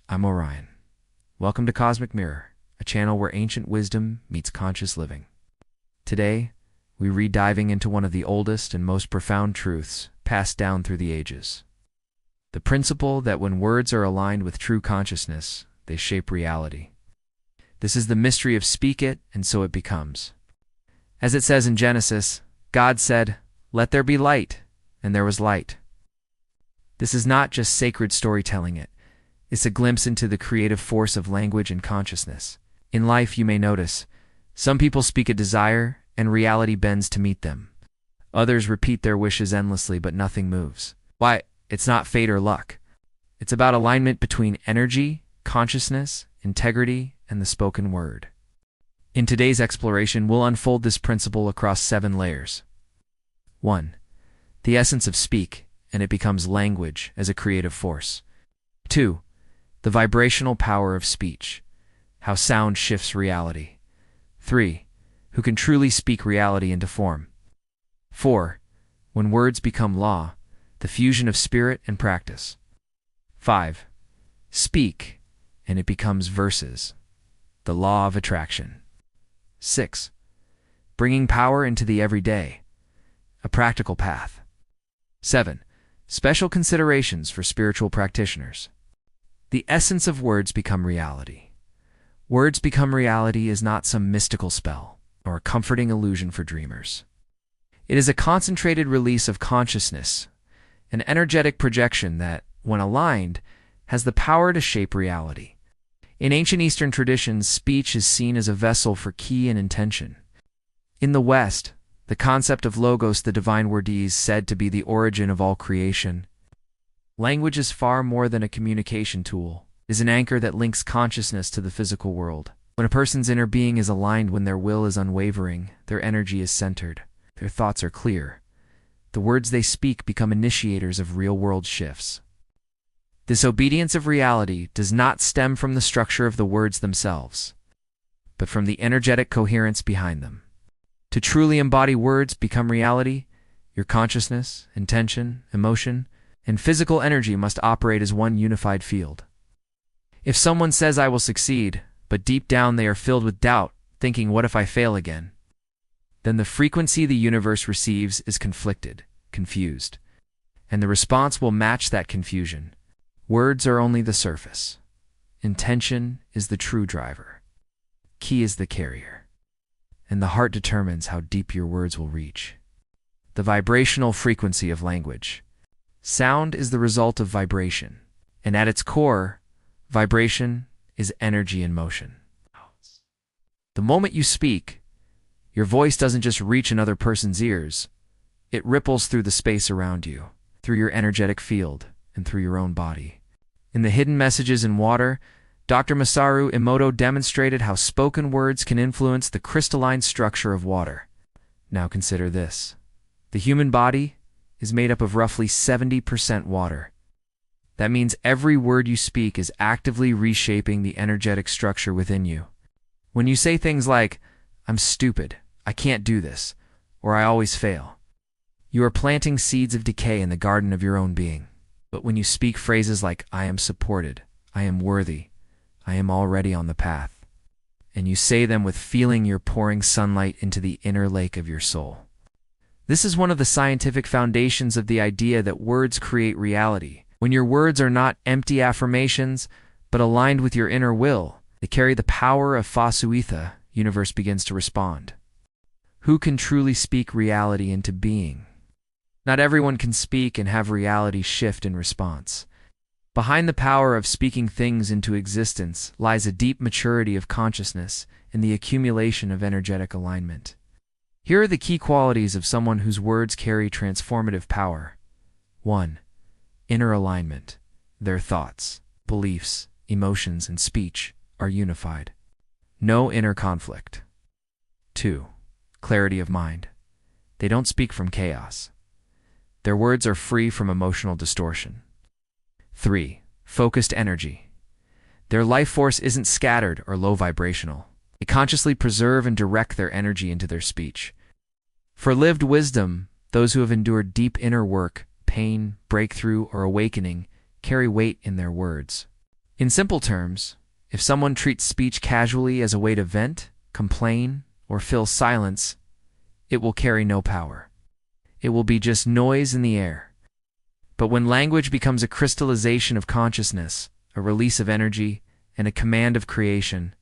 I'm Orion. Welcome to Cosmic Mirror, a channel where ancient wisdom meets conscious living. Today, we read diving into one of the oldest and most profound truths passed down through the ages. The principle that when words are aligned with true consciousness, they shape reality. This is the mystery of speak it, and so it becomes. As it says in Genesis, God said, "Let there be light," and there was light. This is not just sacred storytelling it's a glimpse into the creative force of language and consciousness. In life, you may notice, some people speak a desire, and reality bends to meet them. Others repeat their wishes endlessly, but nothing moves. Why? It's not fate or luck. It's about alignment between energy, consciousness, integrity, and the spoken word. In today's exploration, we'll unfold this principle across 7 layers. 1. The essence of speak, and it becomes language as a creative force. 2. The vibrational power of speech, how sound shifts reality. 3. Who can truly speak reality into form. 4. When words become law, the fusion of spirit and practice. 5. Speak, and it becomes verses, the law of attraction. 6. Bringing power into the everyday, a practical path. 7. Special considerations for spiritual practitioners. The essence of words become reality. Words become reality is not some mystical spell or a comforting illusion for dreamers. It is a concentrated release of consciousness, an energetic projection that, when aligned, has the power to shape reality. In ancient Eastern traditions, speech is seen as a vessel for key and intention. In the West, the concept of logos, the divine word, is said to be the origin of all creation. Language is far more than a communication tool. It is an anchor that links consciousness to the physical world. When a person's inner being is aligned, when their will is unwavering, their energy is centered, their thoughts are clear, the words they speak become initiators of real-world shifts. This obedience of reality does not stem from the structure of the words themselves, but from the energetic coherence behind them. To truly embody words become reality, your consciousness, intention, emotion, and physical energy must operate as one unified field. If someone says, "I will succeed," but deep down they are filled with doubt, thinking, "What if I fail again?" then the frequency the universe receives is conflicted, confused, and the response will match that confusion. Words are only the surface. Intention is the true driver. Key is the carrier. And the heart determines how deep your words will reach. The vibrational frequency of language. Sound is the result of vibration, and at its core, vibration is energy in motion. The moment you speak, your voice doesn't just reach another person's ears, it ripples through the space around you, through your energetic field, and through your own body. In The Hidden Messages in Water, Dr. Masaru Emoto demonstrated how spoken words can influence the crystalline structure of water. Now consider this. The human body is made up of roughly 70% water. That means every word you speak is actively reshaping the energetic structure within you. When you say things like, "I'm stupid," "I can't do this," or "I always fail," you are planting seeds of decay in the garden of your own being. But when you speak phrases like, "I am supported," "I am worthy," "I am already on the path," and you say them with feeling, you're pouring sunlight into the inner lake of your soul. This is one of the scientific foundations of the idea that words create reality. When your words are not empty affirmations, but aligned with your inner will, they carry the power of Fasuitha, universe begins to respond. Who can truly speak reality into being? Not everyone can speak and have reality shift in response. Behind the power of speaking things into existence lies a deep maturity of consciousness and the accumulation of energetic alignment. Here are the key qualities of someone whose words carry transformative power. 1. Inner alignment. Their thoughts, beliefs, emotions, and speech are unified. No inner conflict. 2. Clarity of mind. They don't speak from chaos. Their words are free from emotional distortion. 3. Focused energy. Their life force isn't scattered or low vibrational. They consciously preserve and direct their energy into their speech. For lived wisdom, those who have endured deep inner work, pain, breakthrough, or awakening, carry weight in their words. In simple terms, if someone treats speech casually as a way to vent, complain, or fill silence, it will carry no power. It will be just noise in the air. But when language becomes a crystallization of consciousness, a release of energy, and a command of creation,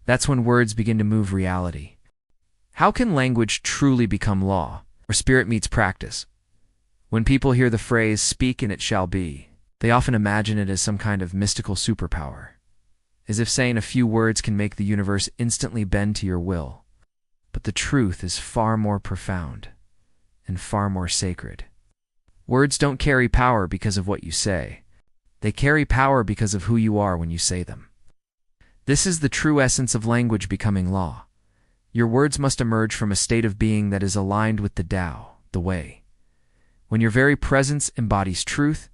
that's when words begin to move reality. How can language truly become law, or spirit meets practice? When people hear the phrase, "speak and it shall be," they often imagine it as some kind of mystical superpower, as if saying a few words can make the universe instantly bend to your will. But the truth is far more profound and far more sacred. Words don't carry power because of what you say. They carry power because of who you are when you say them. This is the true essence of language becoming law. Your words must emerge from a state of being that is aligned with the Tao, the way. When your very presence embodies truth,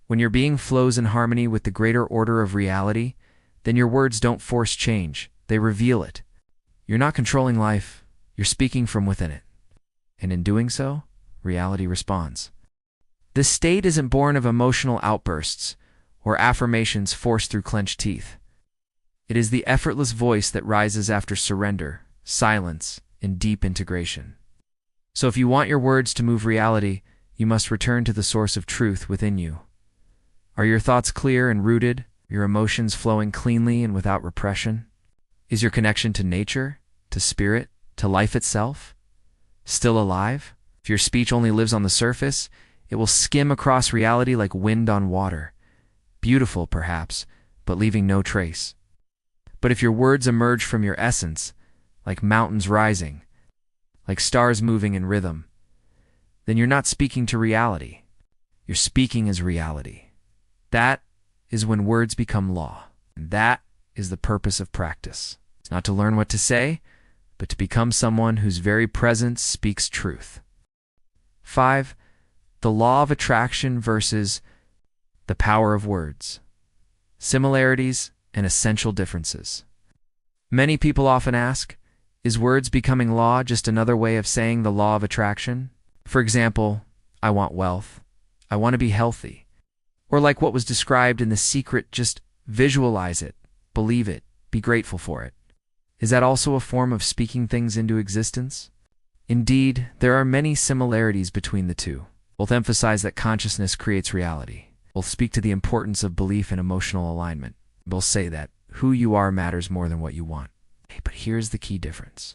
when your being flows in harmony with the greater order of reality, then your words don't force change, they reveal it. You're not controlling life, you're speaking from within it. And in doing so, reality responds. This state isn't born of emotional outbursts or affirmations forced through clenched teeth. It is the effortless voice that rises after surrender, silence, and deep integration. So if you want your words to move reality, you must return to the source of truth within you. Are your thoughts clear and rooted, your emotions flowing cleanly and without repression? Is your connection to nature, to spirit, to life itself still alive? If your speech only lives on the surface, it will skim across reality like wind on water. Beautiful, perhaps, but leaving no trace. But if your words emerge from your essence, like mountains rising, like stars moving in rhythm, then you're not speaking to reality. You're speaking as reality. That is when words become law. And that is the purpose of practice. It's not to learn what to say, but to become someone whose very presence speaks truth. 5. The law of attraction versus the power of words. Similarities and essential differences. Many people often ask, is words becoming law just another way of saying the law of attraction? For example, I want wealth. I want to be healthy. Or like what was described in The Secret, just visualize it, believe it, be grateful for it. Is that also a form of speaking things into existence? Indeed, there are many similarities between the two. Both emphasize that consciousness creates reality. Both speak to the importance of belief and emotional alignment. Both say that who you are matters more than what you want. But here's the key difference.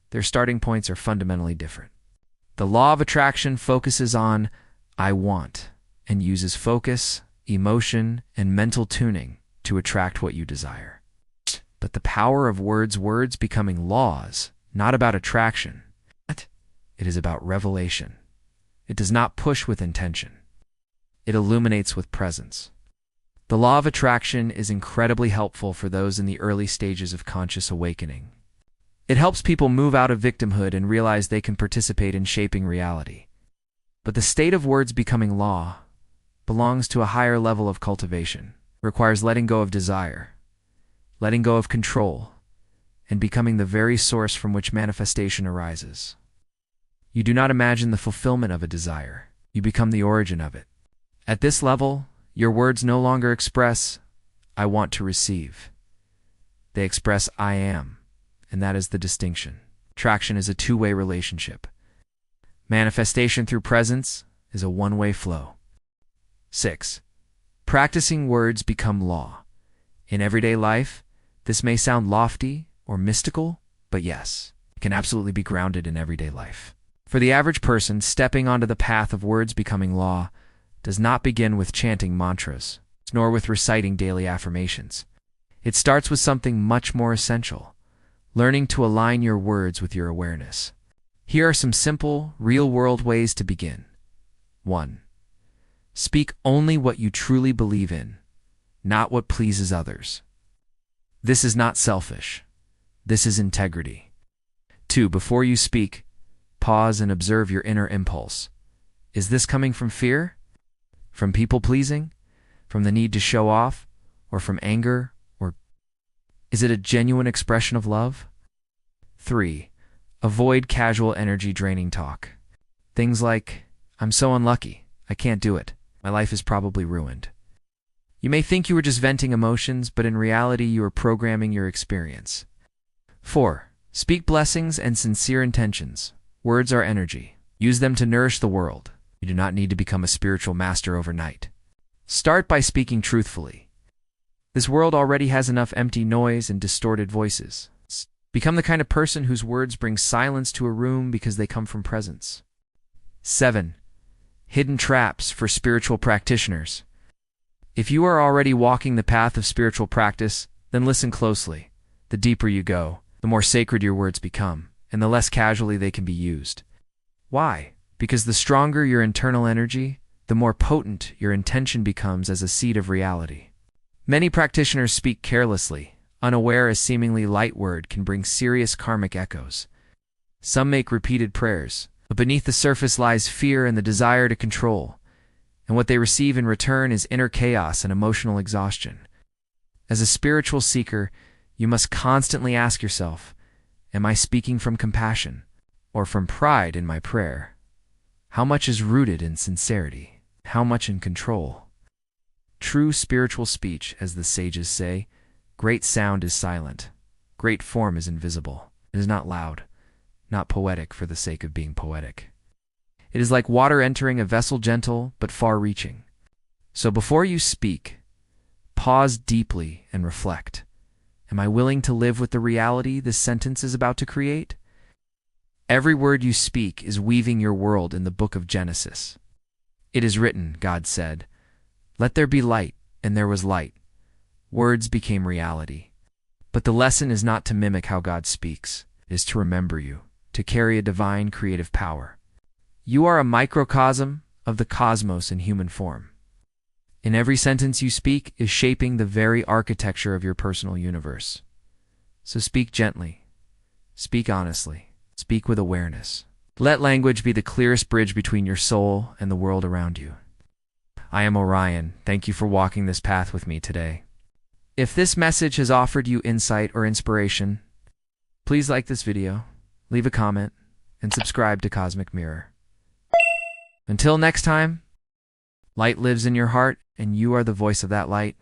Their starting points are fundamentally different. The law of attraction focuses on I want and uses focus, emotion, and mental tuning to attract what you desire. But the power of words becoming laws, not about attraction. It is about revelation. It does not push with intention. It illuminates with presence. The law of attraction is incredibly helpful for those in the early stages of conscious awakening. It helps people move out of victimhood and realize they can participate in shaping reality. But the state of words becoming law belongs to a higher level of cultivation. It requires letting go of desire, letting go of control, and becoming the very source from which manifestation arises. You do not imagine the fulfillment of a desire. You become the origin of it. At this level, your words no longer express, I want to receive. They express, I am, and that is the distinction. Attraction is a two-way relationship. Manifestation through presence is a one-way flow. 6. Practicing words become law. In everyday life, this may sound lofty or mystical, but yes, it can absolutely be grounded in everyday life. For the average person, stepping onto the path of words becoming law does not begin with chanting mantras, nor with reciting daily affirmations. It starts with something much more essential, learning to align your words with your awareness. Here are some simple, real-world ways to begin. 1. Speak only what you truly believe in, not what pleases others. This is not selfish. This is integrity. 2. Before you speak, pause and observe your inner impulse. Is this coming from fear? From people-pleasing? From the need to show off? Or from anger? Or is it a genuine expression of love? 3. Avoid casual energy-draining talk. Things like, I'm so unlucky, I can't do it, my life is probably ruined. You may think you are just venting emotions, but in reality you are programming your experience. 4. Speak blessings and sincere intentions. Words are energy. Use them to nourish the world. You do not need to become a spiritual master overnight. Start by speaking truthfully. This world already has enough empty noise and distorted voices. Become the kind of person whose words bring silence to a room because they come from presence. 7. Hidden traps for spiritual practitioners. If you are already walking the path of spiritual practice, then listen closely. The deeper you go, the more sacred your words become, and the less casually they can be used. Why? Because the stronger your internal energy, the more potent your intention becomes as a seed of reality. Many practitioners speak carelessly, unaware a seemingly light word can bring serious karmic echoes. Some make repeated prayers, but beneath the surface lies fear and the desire to control, and what they receive in return is inner chaos and emotional exhaustion. As a spiritual seeker, you must constantly ask yourself, am I speaking from compassion or from pride in my prayer? How much is rooted in sincerity? How much in control? True spiritual speech, as the sages say, great sound is silent, great form is invisible. It is not loud, not poetic for the sake of being poetic. It is like water entering a vessel, gentle but far-reaching. So before you speak, pause deeply and reflect. Am I willing to live with the reality this sentence is about to create? Every word you speak is weaving your world in the book of Genesis. It is written, God said, "Let there be light," and there was light. Words became reality. But the lesson is not to mimic how God speaks. It is to remember you, to carry a divine creative power. You are a microcosm of the cosmos in human form. In every sentence you speak is shaping the very architecture of your personal universe. So speak gently, speak honestly, speak with awareness. Let language be the clearest bridge between your soul and the world around you. I am Orion. Thank you for walking this path with me today. If this message has offered you insight or inspiration, please like this video, leave a comment, and subscribe to Cosmic Mirror. Until next time, light lives in your heart, and you are the voice of that light.